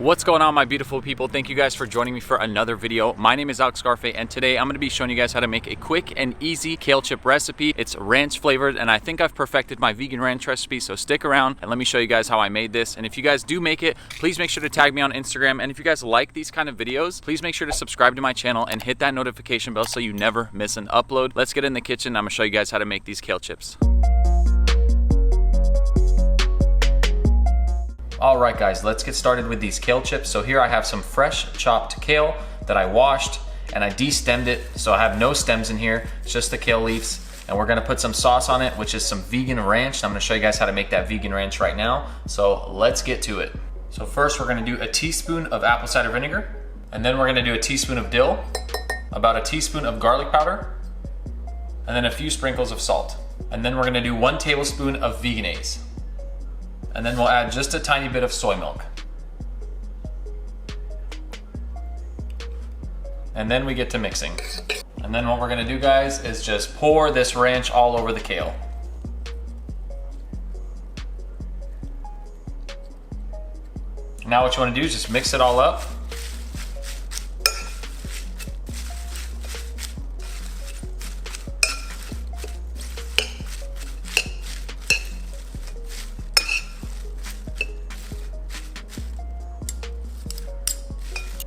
What's going on, my beautiful people? Thank you guys for joining me for another video. My name is Gharfeh, and today I'm going to be showing you guys how to make a quick and easy kale chip recipe. It's ranch flavored, and I think I've perfected my vegan ranch recipe, so stick around and let me show you guys how I made this. And if you guys do make it, please make sure to tag me on Instagram. And if you guys like these kind of videos, please make sure to subscribe to my channel and hit that notification bell so you never miss an upload. Let's get in the kitchen. I'm going to show you guys how to make these kale chips. All right, guys, let's get started with these kale chips. So here I have some fresh chopped kale that I washed and I de-stemmed it. So I have no stems in here, it's just the kale leaves. And we're gonna put some sauce on it, which is some vegan ranch. I'm gonna show you guys how to make that vegan ranch right now. So let's get to it. So first we're gonna do a teaspoon of apple cider vinegar, and then we're gonna do a teaspoon of dill, about a teaspoon of garlic powder, and then a few sprinkles of salt. And then we're gonna do 1 tablespoon of veganese. And then we'll add just a tiny bit of soy milk. And then we get to mixing. And then what we're gonna do, guys, is just pour this ranch all over the kale. Now what you wanna do is just mix it all up.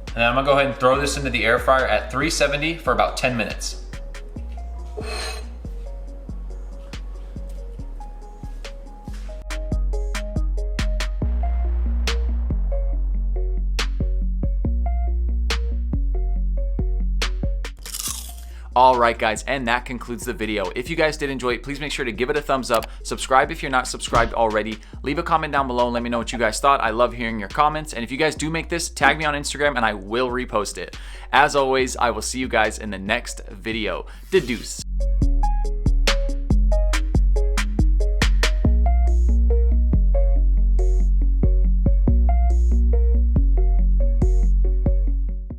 And then I'm gonna go ahead and throw this into the air fryer at 370 for about 10 minutes. All right, guys, and that concludes the video. If you guys did enjoy it, please make sure to give it a thumbs up. Subscribe if you're not subscribed already. Leave a comment down below and let me know what you guys thought. I love hearing your comments. And if you guys do make this, tag me on Instagram and I will repost it. As always, I will see you guys in the next video. Deuce.